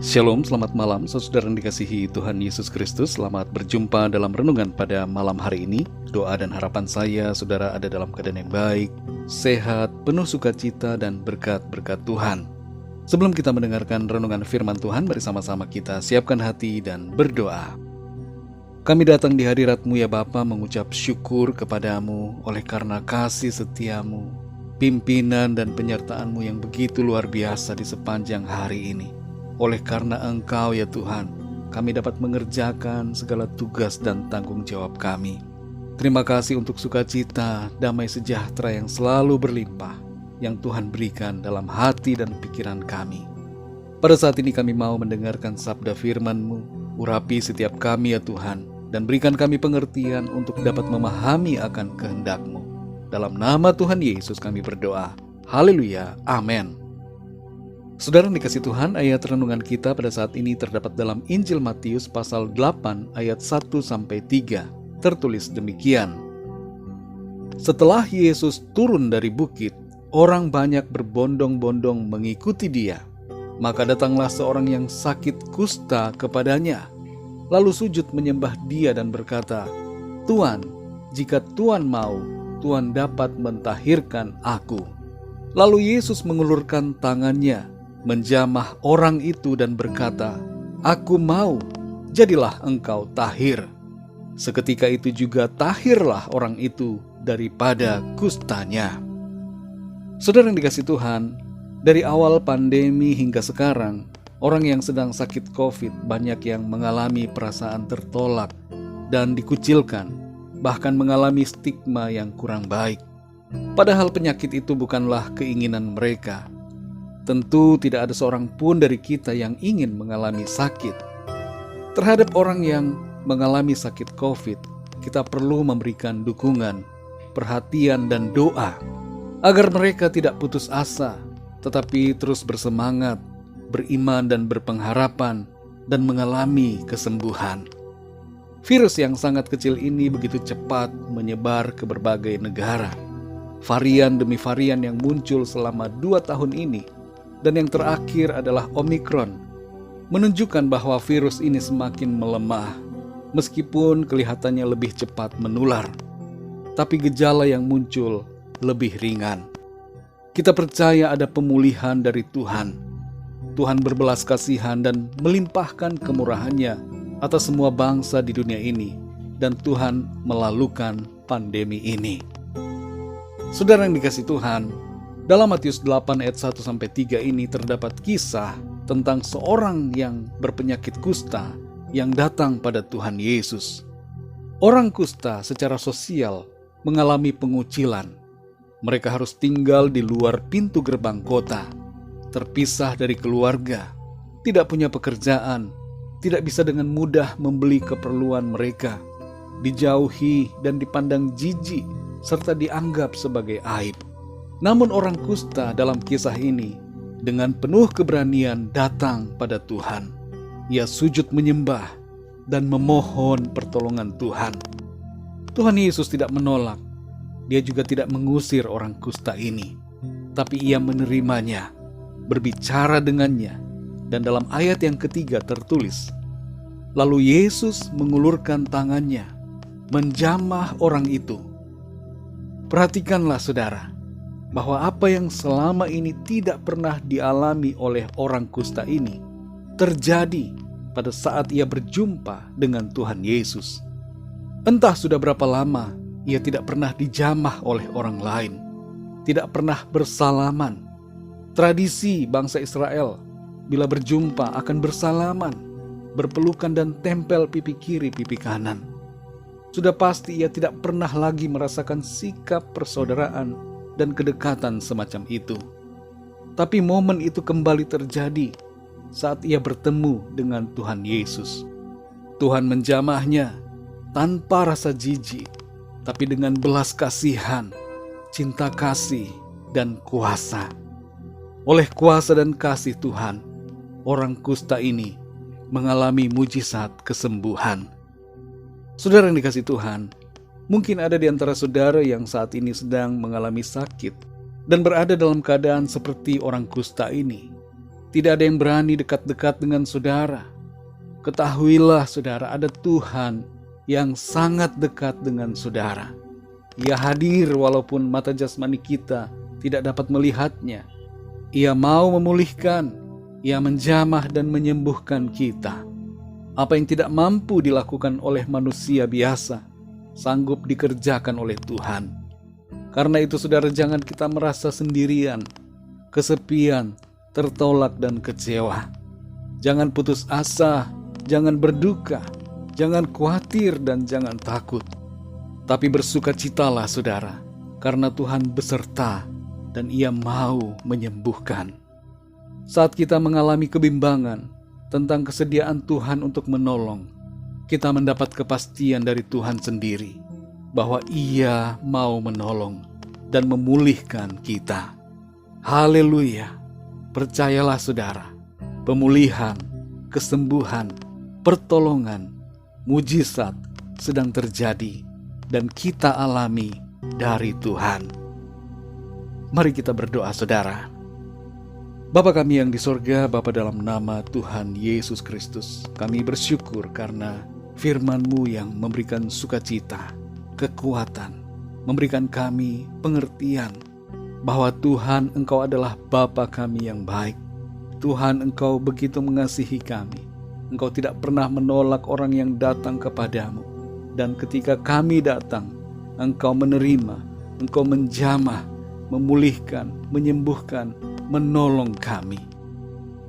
Shalom, selamat malam saudara yang dikasihi Tuhan Yesus Kristus. Selamat berjumpa dalam renungan pada malam hari ini. Doa dan harapan saya saudara ada dalam keadaan yang baik, sehat, penuh sukacita dan berkat-berkat Tuhan. Sebelum kita mendengarkan renungan firman Tuhan, mari sama-sama kita siapkan hati dan berdoa. Kami datang di hadirat-Mu ya Bapa, mengucap syukur kepadamu oleh karena kasih setiamu, pimpinan dan penyertaan-Mu yang begitu luar biasa di sepanjang hari ini. Oleh karena Engkau ya Tuhan, kami dapat mengerjakan segala tugas dan tanggung jawab kami. Terima kasih untuk sukacita, damai sejahtera yang selalu berlimpah, yang Tuhan berikan dalam hati dan pikiran kami. Pada saat ini kami mau mendengarkan sabda firman-Mu. Urapi setiap kami ya Tuhan, dan berikan kami pengertian untuk dapat memahami akan kehendak-Mu. Dalam nama Tuhan Yesus kami berdoa. Haleluya, amin. Saudara yang dikasih Tuhan, ayat renungan kita pada saat ini terdapat dalam Injil Matius pasal 8 ayat 1-3. Tertulis demikian. Setelah Yesus turun dari bukit, orang banyak berbondong-bondong mengikuti dia. Maka datanglah seorang yang sakit kusta kepadanya, lalu sujud menyembah dia dan berkata, "Tuan, jika Tuan mau, Tuan dapat mentahirkan aku." Lalu Yesus mengulurkan tangannya, menjamah orang itu dan berkata, "Aku mau, jadilah engkau tahir." Seketika itu juga tahirlah orang itu daripada kustanya. Saudara yang dikasih Tuhan, dari awal pandemi hingga sekarang, orang yang sedang sakit COVID banyak yang mengalami perasaan tertolak dan dikucilkan, bahkan mengalami stigma yang kurang baik. Padahal penyakit itu bukanlah keinginan mereka. Tentu tidak ada seorang pun dari kita yang ingin mengalami sakit. Terhadap orang yang mengalami sakit COVID, kita perlu memberikan dukungan, perhatian dan doa agar mereka tidak putus asa, tetapi terus bersemangat, beriman dan berpengharapan dan mengalami kesembuhan. Virus yang sangat kecil ini begitu cepat menyebar ke berbagai negara. Varian demi varian yang muncul selama 2 tahun ini, dan yang terakhir adalah Omikron, menunjukkan bahwa virus ini semakin melemah, meskipun kelihatannya lebih cepat menular. Tapi gejala yang muncul lebih ringan. Kita percaya ada pemulihan dari Tuhan. Tuhan berbelas kasihan dan melimpahkan kemurahannya atas semua bangsa di dunia ini, dan Tuhan melalukan pandemi ini. Saudara yang dikasih Tuhan, dalam Matius 8 ayat 1-3 ini terdapat kisah tentang seorang yang berpenyakit kusta yang datang pada Tuhan Yesus. Orang kusta secara sosial mengalami pengucilan. Mereka harus tinggal di luar pintu gerbang kota, terpisah dari keluarga, tidak punya pekerjaan, tidak bisa dengan mudah membeli keperluan mereka, dijauhi dan dipandang jijik serta dianggap sebagai aib. Namun orang kusta dalam kisah ini dengan penuh keberanian datang pada Tuhan. Ia sujud menyembah dan memohon pertolongan Tuhan. Tuhan Yesus tidak menolak. Dia juga tidak mengusir orang kusta ini. Tapi ia menerimanya, berbicara dengannya. Dan dalam ayat yang ketiga tertulis, lalu Yesus mengulurkan tangannya, menjamah orang itu. Perhatikanlah saudara, bahwa apa yang selama ini tidak pernah dialami oleh orang kusta ini terjadi pada saat ia berjumpa dengan Tuhan Yesus. Entah sudah berapa lama ia tidak pernah dijamah oleh orang lain, tidak pernah bersalaman. Tradisi bangsa Israel bila berjumpa akan bersalaman, berpelukan dan tempel pipi kiri pipi kanan. Sudah pasti ia tidak pernah lagi merasakan sikap persaudaraan dan kedekatan semacam itu. Tapi momen itu kembali terjadi saat ia bertemu dengan Tuhan Yesus. Tuhan menjamahnya tanpa rasa jijik, tapi dengan belas kasihan, cinta kasih, dan kuasa. Oleh kuasa dan kasih Tuhan, orang kusta ini mengalami mujizat kesembuhan. Saudara yang dikasih Tuhan, mungkin ada di antara saudara yang saat ini sedang mengalami sakit dan berada dalam keadaan seperti orang kusta ini. Tidak ada yang berani dekat-dekat dengan saudara. Ketahuilah saudara, ada Tuhan yang sangat dekat dengan saudara. Ia hadir walaupun mata jasmani kita tidak dapat melihatnya. Ia mau memulihkan, Ia menjamah dan menyembuhkan kita. Apa yang tidak mampu dilakukan oleh manusia biasa, sanggup dikerjakan oleh Tuhan. Karena itu saudara, jangan kita merasa sendirian, kesepian, tertolak dan kecewa. Jangan putus asa, jangan berduka, jangan khawatir dan jangan takut. Tapi bersukacitalah saudara, karena Tuhan beserta dan Ia mau menyembuhkan. Saat kita mengalami kebimbangan tentang kesediaan Tuhan untuk menolong, kita mendapat kepastian dari Tuhan sendiri bahwa Ia mau menolong dan memulihkan kita. Haleluya! Percayalah saudara, pemulihan, kesembuhan, pertolongan, mujizat sedang terjadi dan kita alami dari Tuhan. Mari kita berdoa saudara. Bapa kami yang di sorga, Bapa dalam nama Tuhan Yesus Kristus, kami bersyukur karena firman-Mu yang memberikan sukacita, kekuatan, memberikan kami pengertian bahwa Tuhan Engkau adalah Bapa kami yang baik. Tuhan Engkau begitu mengasihi kami. Engkau tidak pernah menolak orang yang datang kepadamu. Dan ketika kami datang, Engkau menerima, Engkau menjamah, memulihkan, menyembuhkan, menolong kami.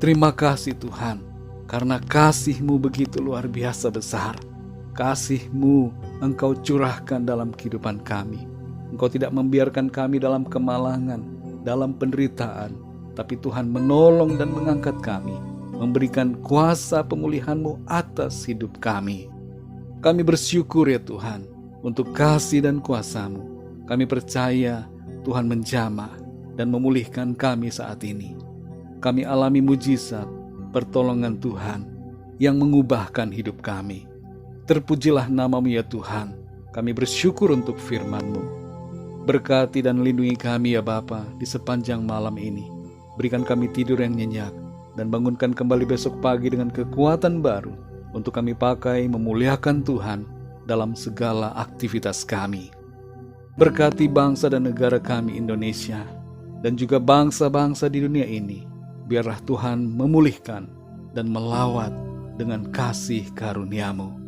Terima kasih Tuhan, karena kasih-Mu begitu luar biasa besar. Kasih-Mu Engkau curahkan dalam kehidupan kami. Engkau tidak membiarkan kami dalam kemalangan, dalam penderitaan, tapi Tuhan menolong dan mengangkat kami, memberikan kuasa pemulihan-Mu atas hidup kami. Kami bersyukur ya Tuhan, untuk kasih dan kuasa-Mu. Kami percaya Tuhan menjamah dan memulihkan kami saat ini. Kami alami mujizat, pertolongan Tuhan yang mengubahkan hidup kami. Terpujilah nama-Mu ya Tuhan. Kami bersyukur untuk firman-Mu. Berkati dan lindungi kami ya Bapa di sepanjang malam ini. Berikan kami tidur yang nyenyak dan bangunkan kembali besok pagi dengan kekuatan baru untuk kami pakai memuliakan Tuhan dalam segala aktivitas kami. Berkati bangsa dan negara kami Indonesia dan juga bangsa-bangsa di dunia ini. Biarlah Tuhan memulihkan dan melawat dengan kasih karunia-Mu.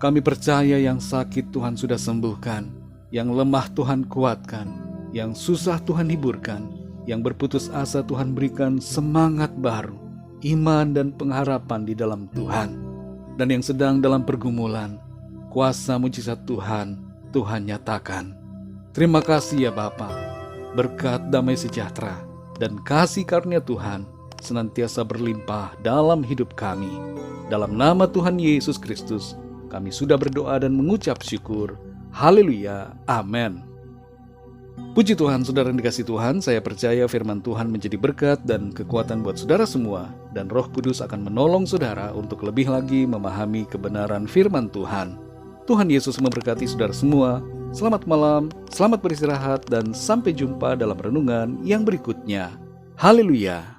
Kami percaya yang sakit Tuhan sudah sembuhkan, yang lemah Tuhan kuatkan, yang susah Tuhan hiburkan, yang berputus asa Tuhan berikan semangat baru, iman dan pengharapan di dalam Tuhan. Dan yang sedang dalam pergumulan, kuasa mujizat Tuhan, Tuhan nyatakan. Terima kasih ya Bapa, berkat damai sejahtera dan kasih karunia Tuhan senantiasa berlimpah dalam hidup kami. Dalam nama Tuhan Yesus Kristus, kami sudah berdoa dan mengucap syukur. Haleluya, amin. Puji Tuhan, saudara yang dikasihi Tuhan, saya percaya firman Tuhan menjadi berkat dan kekuatan buat saudara semua, dan Roh Kudus akan menolong saudara untuk lebih lagi memahami kebenaran firman Tuhan. Tuhan Yesus memberkati saudara semua. Selamat malam, selamat beristirahat, dan sampai jumpa dalam renungan yang berikutnya. Haleluya.